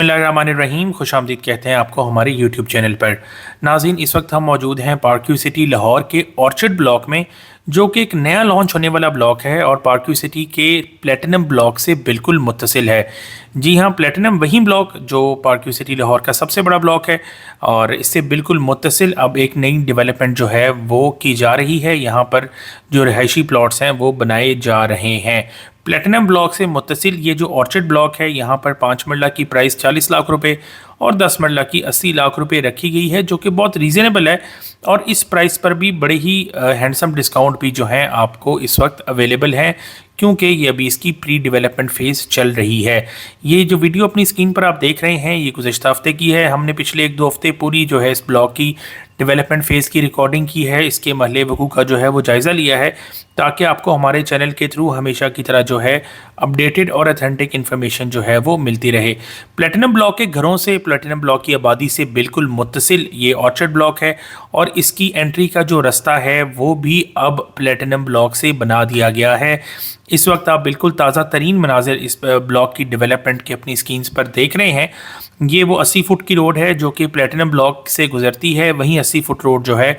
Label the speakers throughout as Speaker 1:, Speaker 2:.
Speaker 1: बिस्मिल्लाहिर्रहमानिर्रहीम, खुशामदीद कहते हैं आपको हमारे यूट्यूब चैनल पर। नाज़रीन, इस वक्त हम मौजूद हैं पार्क व्यू सिटी लाहौर के ऑर्चिड ब्लॉक में, जो कि एक नया लॉन्च होने वाला ब्लॉक है और पार्क व्यू सिटी के प्लेटिनम ब्लॉक से बिल्कुल मुत्तसिल है। जी हाँ, प्लेटिनम वही ब्लॉक जो पार्क व्यू सिटी लाहौर का सबसे बड़ा ब्लॉक है और इससे बिल्कुल मुत्तसिल अब एक नई डेवलपमेंट जो है वो की जा रही है। यहाँ पर जो रिहायशी प्लॉट्स हैं वो बनाए जा रहे हैं। प्लेटिनम ब्लॉक से मुत्तसिल ये जो ऑर्चिड ब्लॉक है, यहाँ पर 5 मरला की प्राइस 40 लाख रुपए और 10 मरला की 80 लाख रुपए रखी गई है, जो कि बहुत रीज़नेबल है। और इस प्राइस पर भी बड़े ही हैंडसम डिस्काउंट भी जो है आपको इस वक्त अवेलेबल है, क्योंकि ये अभी इसकी प्री डेवलपमेंट फेज़ चल रही है। ये जो वीडियो अपनी स्क्रीन पर आप देख रहे हैं ये गुज़श्ता हफ्ते की है। हमने पिछले 1-2 हफ्ते पूरी जो है इस ब्लॉक की डेवलपमेंट फ़ेज़ की रिकॉर्डिंग की है, इसके महले वकू का जो है वो जायज़ा लिया है, ताकि आपको हमारे चैनल के थ्रू हमेशा की तरह जो है अपडेटेड और ऑथेंटिक इन्फॉर्मेशन जो है वो मिलती रहे। प्लेटिनम ब्लॉक के घरों से, प्लेटिनम ब्लॉक की आबादी से बिल्कुल मुत्तसिल ये ऑर्चिड ब्लॉक है और इसकी एंट्री का जो रास्ता है वो भी अब प्लेटिनम ब्लॉक से बना दिया गया है। इस वक्त आप बिल्कुल ताज़ा तरीन मनाजिर इस ब्लॉक की डेवलपमेंट के अपनी स्क्रीन्स पर देख रहे हैं। ये वो 80 फुट की रोड है जो कि प्लेटिनम ब्लॉक से गुजरती है। वहीं 80 फुट रोड जो है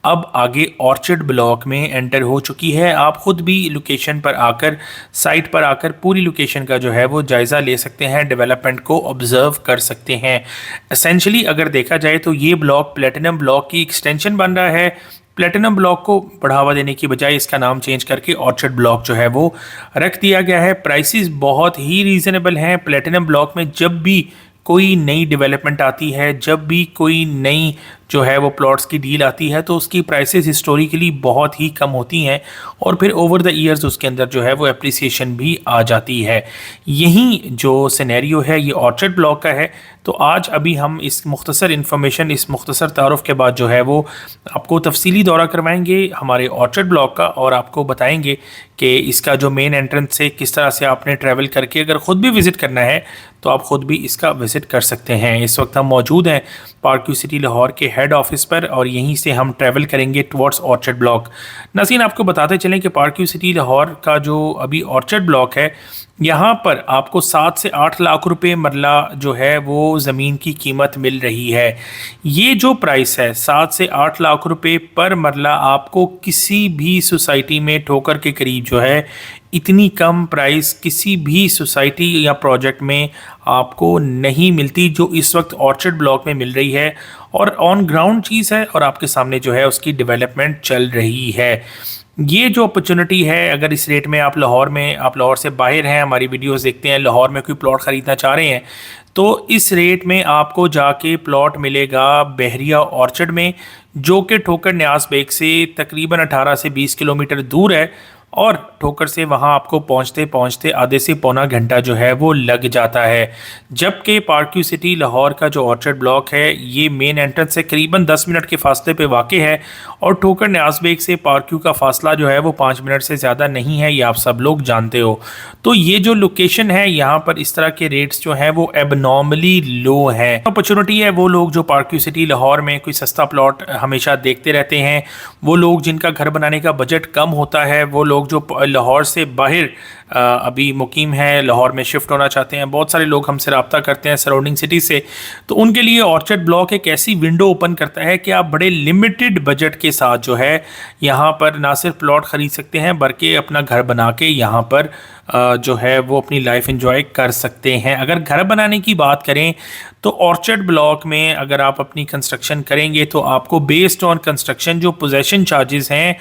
Speaker 1: अब आगे ऑर्चिड ब्लॉक में एंटर हो चुकी है। आप ख़ुद भी लोकेशन पर आकर, साइट पर आकर पूरी लोकेशन का जो है वो जायज़ा ले सकते हैं, डेवलपमेंट को ऑब्ज़र्व कर सकते हैं। एसेंशली अगर देखा जाए तो ये ब्लॉक प्लेटिनम ब्लॉक की एक्सटेंशन बन रहा है। प्लेटिनम ब्लॉक को बढ़ावा देने की बजाय इसका नाम चेंज करके ऑर्चिड ब्लॉक जो है वो रख दिया गया है। प्राइसेस बहुत ही रीज़नेबल हैं। प्लेटिनम ब्लॉक में जब भी कोई नई डेवलपमेंट आती है, जब भी कोई नई जो है वो प्लॉट्स की डील आती है, तो उसकी प्राइसेस हिस्टोरिकली बहुत ही कम होती हैं और फिर ओवर द ईयर्स उसके अंदर जो है वो एप्रिसिएशन भी आ जाती है। यही जो सिनेरियो है ये ऑर्चिड ब्लॉक का है। तो आज अभी हम इस मुख्तसर इन्फॉर्मेशन, इस मुख्तसर तारुफ के बाद जो है वो आपको तफसीली दौरा करवाएंगे हमारे ऑर्चिड ब्लॉक का और आपको बताएंगे कि इसका जो मेन एंट्रेंस से किस तरह से आपने ट्रैवल करके अगर ख़ुद भी विज़िट करना है तो आप ख़ुद भी इसका विज़िट कर सकते हैं। इस वक्त हम मौजूद हैं पार्क व्यू सिटी लाहौर के हेड ऑफिस पर और यहीं से हम ट्रैवल करेंगे टुवर्ड्स ऑर्चिड ब्लॉक। नाज़रीन, आपको बताते चलें कि पार्क व्यू सिटी लाहौर का जो अभी ऑर्चिड ब्लॉक है, यहाँ पर आपको 7 से 8 लाख रुपए मरला जो है वो ज़मीन की कीमत मिल रही है। ये जो प्राइस है 7 से 8 लाख रुपए पर मरला आपको किसी भी सोसाइटी में ठोकर के करीब जो है इतनी कम प्राइस किसी भी सोसाइटी या प्रोजेक्ट में आपको नहीं मिलती जो इस वक्त ऑर्चिड ब्लॉक में मिल रही है। और ऑन ग्राउंड चीज़ है और आपके सामने जो है उसकी डेवलपमेंट चल रही है। ये जो अपॉर्चुनिटी है, अगर इस रेट में आप लाहौर से बाहर हैं, हमारी वीडियोस देखते हैं, लाहौर में कोई प्लॉट ख़रीदना चाह रहे हैं, तो इस रेट में आपको जाके प्लॉट मिलेगा बहरिया ऑर्चिड में, जो कि ठोकर न्यास बेग से तकरीबन 18 से 20 किलोमीटर दूर है और ठोकर से वहाँ आपको पहुँचते पहुँचते आधे से पौना घंटा जो है वो लग जाता है। जबकि पार्क व्यू सिटी लाहौर का जो ऑर्चिड ब्लॉक है ये मेन एंट्रेंस से करीबन 10 मिनट के फासले पे वाक़ है और ठोकर न्यास बेग से पार्क व्यू का फासला जो है वो 5 मिनट से ज़्यादा नहीं है, ये आप सब लोग जानते हो। तो ये जो लोकेशन है यहाँ पर इस तरह के रेट्स जो हैं वो एबनॉर्मली लो हैं। अपॉर्चुनिटी है वो लोग जो पार्क व्यू सिटी लाहौर में कोई सस्ता प्लॉट हमेशा देखते रहते हैं, वो लोग जिनका घर बनाने का बजट कम होता है, वो लोग जो लाहौर से बाहर अभी मुकीम हैं, लाहौर में शिफ्ट होना चाहते हैं। बहुत सारे लोग हमसे रब्ता करते हैं सराउंडिंग सिटी से, तो उनके लिए ऑर्चिड ब्लॉक एक ऐसी विंडो ओपन करता है कि आप बड़े लिमिटेड बजट के साथ जो है यहाँ पर ना सिर्फ प्लॉट ख़रीद सकते हैं बल्कि अपना घर बना के यहाँ पर जो है वो अपनी लाइफ एंजॉय कर सकते हैं। अगर घर बनाने की बात करें तो ऑर्चिड ब्लॉक में अगर आप अपनी कंस्ट्रक्शन करेंगे तो आपको बेस्ड ऑन कंस्ट्रक्शन जो पोजेसन चार्जेस हैं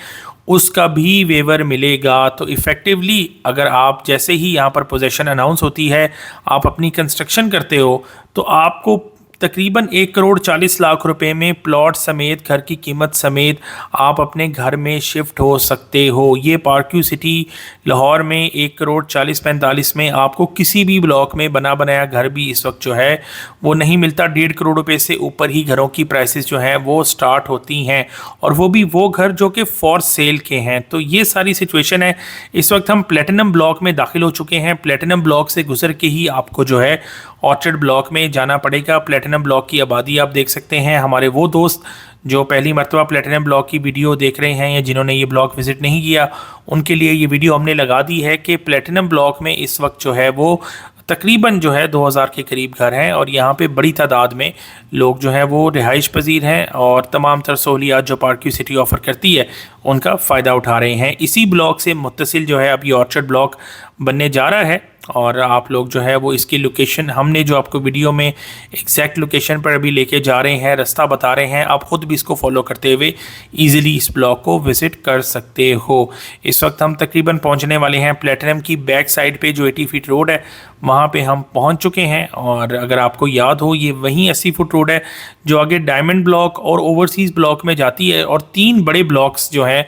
Speaker 1: उसका भी वेवर मिलेगा। तो इफ़ेक्टिवली अगर आप जैसे ही यहाँ पर पोजेसन अनाउंस होती है आप अपनी कंस्ट्रक्शन करते हो तो आपको तकरीबन 1 करोड़ 40 लाख रुपए में प्लॉट समेत, घर की कीमत समेत आप अपने घर में शिफ्ट हो सकते हो। ये पार्क व्यू सिटी लाहौर में 1 करोड़ 40-45 में आपको किसी भी ब्लॉक में बना बनाया घर भी इस वक्त जो है वो नहीं मिलता। 1.5 करोड़ रुपए से ऊपर ही घरों की प्राइसेस जो हैं वो स्टार्ट होती हैं और वो भी वो घर जो कि फॉर सेल के हैं। तो ये सारी सिचुएशन है। इस वक्त हम प्लेटिनम ब्लॉक में दाखिल हो चुके हैं। प्लेटिनम ब्लॉक से गुजर के ही आपको जो है ऑर्चिड ब्लॉक में जाना पड़ेगा। प्लेटिनम ब्लॉक की आबादी आप देख सकते हैं। हमारे वो दोस्त जो पहली मरतबा प्लेटिनम ब्लॉक की वीडियो देख रहे हैं या जिन्होंने ये ब्लॉक विज़िट नहीं किया, उनके लिए ये वीडियो हमने लगा दी है कि प्लेटिनम ब्लॉक में इस वक्त जो है वो तकरीबन जो है 2000 के करीब घर हैं और यहाँ पे बड़ी तादाद में लोग जो हैं वो रिहाइश पजीर हैं और तमाम तर सहूलियात जो पार्क सिटी ऑफ़र करती है उनका फ़ायदा उठा रहे हैं। इसी ब्लॉक से मुत्तसिल जो है अभी ऑर्चर्ड ब्लॉक बनने जा रहा है और आप लोग जो है वो इसकी लोकेशन हमने जो आपको वीडियो में एग्जैक्ट लोकेशन पर अभी लेके जा रहे हैं, रास्ता बता रहे हैं, आप ख़ुद भी इसको फॉलो करते हुए इजीली इस ब्लॉक को विज़िट कर सकते हो। इस वक्त हम तकरीबन पहुंचने वाले हैं प्लेटिनम की बैक साइड पे जो 80 फीट रोड है वहाँ पे हम पहुंच चुके हैं। और अगर आपको याद हो ये वहीं 80 फुट रोड है जो आगे डायमंड ब्लॉक और ओवरसीज़ ब्लॉक में जाती है और 3 बड़े ब्लॉक्स जो हैं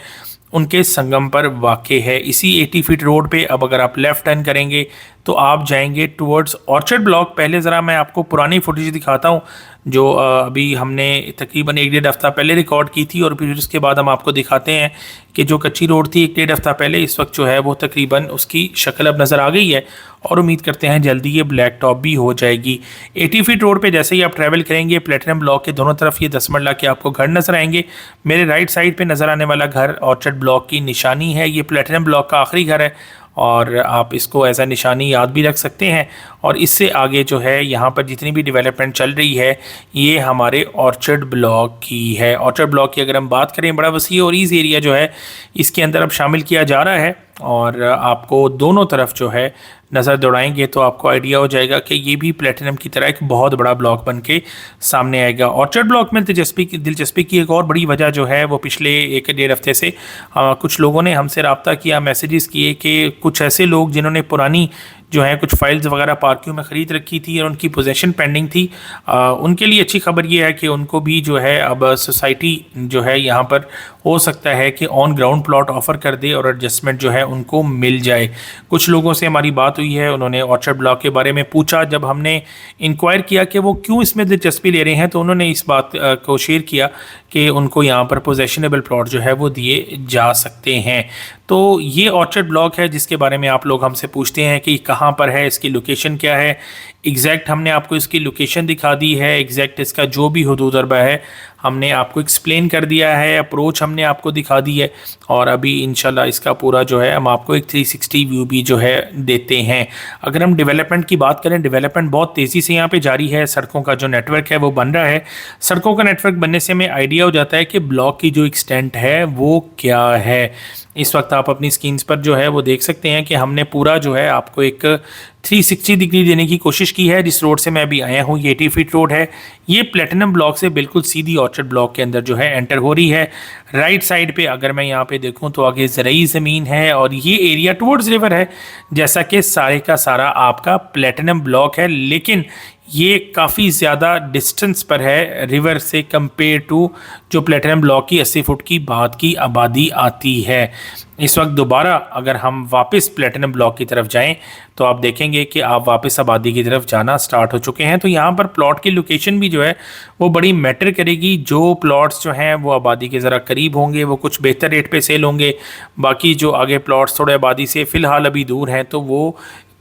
Speaker 1: उनके संगम पर वाक़े है। इसी 80 फीट रोड पे अब अगर आप लेफ़्ट टर्न करेंगे तो आप जाएंगे टुवर्ड्स ऑर्चर्ड ब्लॉक। पहले ज़रा मैं आपको पुरानी फुटेज दिखाता हूँ जो अभी हमने तकरीबन 1-1.5 हफ़्ता पहले रिकॉर्ड की थी और फिर उसके बाद हम आपको दिखाते हैं कि जो कच्ची रोड थी 1-1.5 हफ़्ता पहले इस वक्त जो है वो तकरीबन उसकी शक्ल अब नज़र आ गई है और उम्मीद करते हैं जल्दी ये ब्लैक टॉप भी हो जाएगी। 80 फीट रोड पे जैसे ही आप ट्रैवल करेंगे प्लेटिनम ब्लॉक के दोनों तरफ ये 10 मरला के आपको घर नज़र आएंगे। मेरे राइट साइड पे नज़र आने वाला घर ऑर्चर्ड ब्लॉक की निशानी है, ये प्लेटिनम ब्लॉक का आखिरी घर है और आप इसको एज आ निशानी याद भी रख सकते हैं। और इससे आगे जो है यहाँ पर जितनी भी डेवलपमेंट चल रही है ये हमारे ऑर्चर्ड ब्लॉक की है। ऑर्चर्ड ब्लॉक की अगर हम बात करें बड़ा वसी और ईज़ एरिया जो है इसके अंदर अब शामिल किया जा रहा है और आपको दोनों तरफ जो है नज़र दौड़ाएंगे तो आपको आइडिया हो जाएगा कि ये भी प्लेटिनम की तरह एक बहुत बड़ा ब्लॉक बन के सामने आएगा। ऑर्चर्ड ब्लॉक में दिलचस्पी की एक और बड़ी वजह जो है वो पिछले 1-1.5 हफ्ते से कुछ लोगों ने हमसे रब्ता किया, मैसेजेस किए कि कुछ ऐसे लोग जिन्होंने पुरानी जो है कुछ फाइल्स वगैरह पार्कियों में ख़रीद रखी थी और उनकी पोजेशन पेंडिंग थी, उनके लिए अच्छी खबर ये है कि उनको भी जो है अब सोसाइटी जो है यहाँ पर हो सकता है कि ऑन ग्राउंड प्लॉट ऑफ़र कर दे और एडजस्टमेंट जो है उनको मिल जाए। कुछ लोगों से हमारी बात हुई है, उन्होंने ऑर्चर्ड ब्लॉक के बारे में पूछा, जब हमने इंक्वायर किया कि वो क्यों इसमें दिलचस्पी ले रहे हैं तो उन्होंने इस बात को शेयर किया कि उनको यहाँ पर पोजेशनेबल प्लॉट जो है वो दिए जा सकते हैं। तो ये ऑर्चर्ड ब्लॉक है जिसके बारे में आप लोग हमसे पूछते हैं कि कहाँ पर है, इसकी लोकेशन क्या है। एग्जैक्ट हमने आपको इसकी लोकेशन दिखा दी है, एग्जैक्ट इसका जो भी हदूद अरबा है हमने आपको एक्सप्लेन कर दिया है, अप्रोच हमने आपको दिखा दी है और अभी इंशाल्लाह इसका पूरा जो है हम आपको एक 360 व्यू भी जो है देते हैं। अगर हम डेवलपमेंट की बात करें, डेवलपमेंट बहुत तेज़ी से यहाँ पे जारी है। सड़कों का जो नेटवर्क है वो बन रहा है। सड़कों का नेटवर्क बनने से हमें आइडिया हो जाता है कि ब्लॉक की जो एक्सटेंट है वो क्या है। इस वक्त आप अपनी स्क्रीन्स पर जो है वो देख सकते हैं कि हमने पूरा जो है आपको एक 360 डिग्री देने की कोशिश की है। जिस रोड से मैं अभी आया हूँ ये 80 फीट रोड है, ये प्लेटिनम ब्लॉक से बिल्कुल सीधी ऑर्चर्ड ब्लॉक के अंदर जो है एंटर हो रही है। राइट साइड पे अगर मैं यहाँ पे देखूँ तो आगे ज़रई ज़मीन है और ये एरिया टुवर्ड्स रिवर है, जैसा कि सारे का सारा आपका प्लेटिनम ब्लॉक है, लेकिन ये काफ़ी ज़्यादा डिस्टेंस पर है रिवर से कंपेयर टू जो प्लेटिनम ब्लॉक की 80 फुट की बाद की आबादी आती है। इस वक्त दोबारा अगर हम वापस प्लेटिनम ब्लॉक की तरफ जाएं तो आप देखेंगे कि आप वापस आबादी की तरफ जाना स्टार्ट हो चुके हैं। तो यहाँ पर प्लॉट की लोकेशन भी जो है वो बड़ी मैटर करेगी। जो प्लॉट्स जो हैं वो आबादी के ज़रा करीब होंगे वो कुछ बेहतर रेट पे सेल होंगे, बाकी जो आगे प्लॉट्स थोड़े आबादी से फ़िलहाल अभी दूर हैं तो वो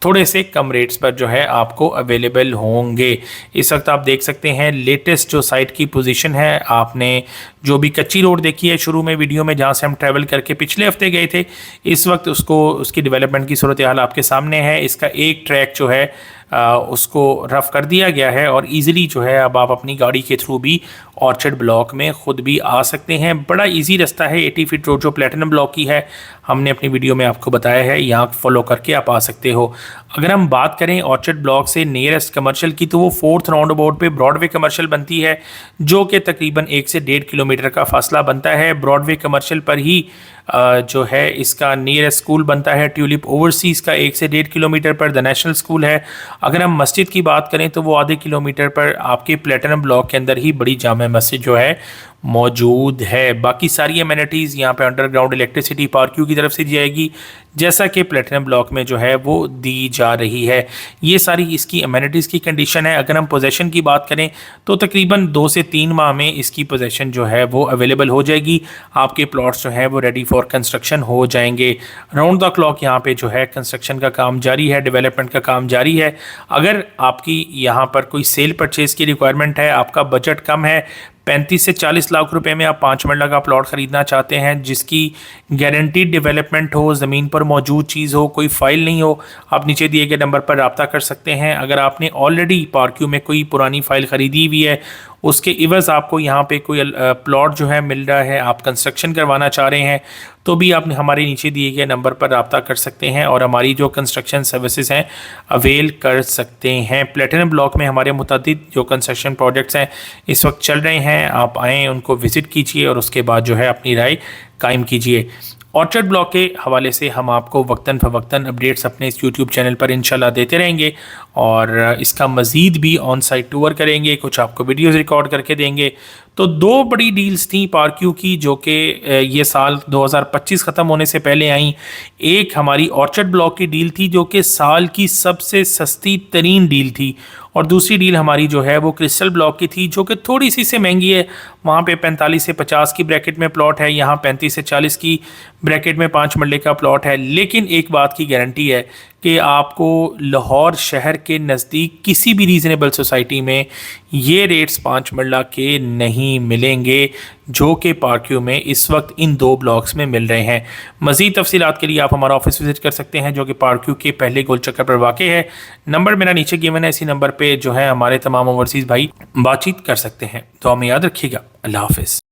Speaker 1: थोड़े से कम रेट्स पर जो है आपको अवेलेबल होंगे। इस वक्त आप देख सकते हैं लेटेस्ट जो साइट की पोजीशन है, आपने जो भी कच्ची रोड देखी है शुरू में वीडियो में जहां से हम ट्रैवल करके पिछले हफ्ते गए थे, इस वक्त उसकी डेवलपमेंट की सूरत हाल आपके सामने है। इसका एक ट्रैक जो है उसको रफ़ कर दिया गया है और इजीली जो है अब आप अपनी गाड़ी के थ्रू भी ऑर्चर्ड ब्लॉक में ख़ुद भी आ सकते हैं। बड़ा इजी रास्ता है। 80 फीट रोड जो प्लेटिनम ब्लॉक की है हमने अपनी वीडियो में आपको बताया है, यहाँ फॉलो करके आप आ सकते हो। अगर हम बात करें ऑर्चर्ड ब्लॉक से नियरेस्ट कमर्शियल की तो वो 4th राउंड अबाउट पे ब्रॉडवे कमर्शियल बनती है जो कि तकरीबन 1 से 1.5 किलोमीटर का फासला बनता है। ब्रॉडवे कमर्शियल पर ही जो है इसका नियरेस्ट स्कूल बनता है ट्यूलिप ओवरसीज़ का 1 से 1.5 किलोमीटर पर द नेशनल स्कूल है। अगर हम मस्जिद की बात करें तो वो आधे किलोमीटर पर आपके प्लेटिनम ब्लॉक के अंदर ही बड़ी जामे मस्जिद जो है मौजूद है। बाकी सारी एमिनिटीज़ यहाँ पे अंडरग्राउंड इलेक्ट्रिसिटी पार्क्यू की तरफ से दी जाएगी जैसा कि प्लेटिनम ब्लॉक में जो है वो दी जा रही है। ये सारी इसकी एमिनिटीज़ की कंडीशन है। अगर हम पोजेशन की बात करें तो तकरीबन 2 से 3 माह में इसकी पोजेशन जो है वो अवेलेबल हो जाएगी। आपके प्लॉट्स जो है वो रेडी फॉर कंस्ट्रक्शन हो जाएंगे। राउंड द क्लॉक यहाँ पे जो है कंस्ट्रक्शन का काम जारी है, डेवलपमेंट का काम जारी है। अगर आपकी यहाँ पर कोई सेल परचेज़ की रिक्वायरमेंट है, आपका बजट कम है, 35 से 40 लाख रुपए में आप 5 मरला का प्लॉट ख़रीदना चाहते हैं जिसकी गारंटीड डेवलपमेंट हो, ज़मीन पर मौजूद चीज़ हो, कोई फ़ाइल नहीं हो, आप नीचे दिए गए नंबर पर रब्ता कर सकते हैं। अगर आपने ऑलरेडी पारक्यू में कोई पुरानी फ़ाइल ख़रीदी हुई है, उसके इवज़ आपको यहाँ पे कोई प्लॉट जो है मिल रहा है, आप कंस्ट्रक्शन करवाना चाह रहे हैं, तो भी आप हमारे नीचे दिए गए नंबर पर रब्ता कर सकते हैं और हमारी जो कंस्ट्रक्शन सर्विसेज हैं अवेल कर सकते हैं। प्लेटिनम ब्लॉक में हमारे मुतअद्दिद जो कंस्ट्रक्शन प्रोजेक्ट्स हैं इस वक्त चल रहे हैं, आप आएँ, उनको विज़िट कीजिए और उसके बाद जो है अपनी राय कायम कीजिए। ऑर्चर्ड ब्लॉक के हवाले से हम आपको वक्तन फ़वक्तन अपडेट्स अपने इस यूट्यूब चैनल पर इंशाल्लाह देते रहेंगे और इसका मज़ीद भी ऑन साइट टूर करेंगे, कुछ आपको वीडियोस रिकॉर्ड करके देंगे। तो 2 बड़ी डील्स थी पारक्यू की जो कि ये साल 2025 ख़त्म होने से पहले आई। एक हमारी ऑर्चर्ड ब्लॉक की डील थी जो कि साल की सबसे सस्ती तरीन डील थी, और दूसरी डील हमारी जो है वो क्रिस्टल ब्लॉक की थी जो कि थोड़ी सी से महंगी है। वहाँ पे 45 से 50 की ब्रैकेट में प्लॉट है, यहाँ 35 से 40 की ब्रैकेट में 5 मरले का प्लॉट है। लेकिन एक बात की गारंटी है कि आपको लाहौर शहर के नज़दीक किसी भी रीज़नेबल सोसाइटी में ये रेट्स 5 मरला के नहीं मिलेंगे जो कि पारक्यू में इस वक्त इन 2 ब्लॉक्स में मिल रहे हैं। मज़ीद तफसीलात के लिए आप हमारा ऑफिस विज़िट कर सकते हैं जो कि पारक्यू के पहले गोल चक्कर पर वाक़ है। नंबर मेरा नीचे गिवन है, इसी नंबर पर जो है हमारे तमाम ओवरसीज़ भाई बातचीत कर सकते हैं। तो हमें याद रखिएगा। अल्लाह हाफ़िज़।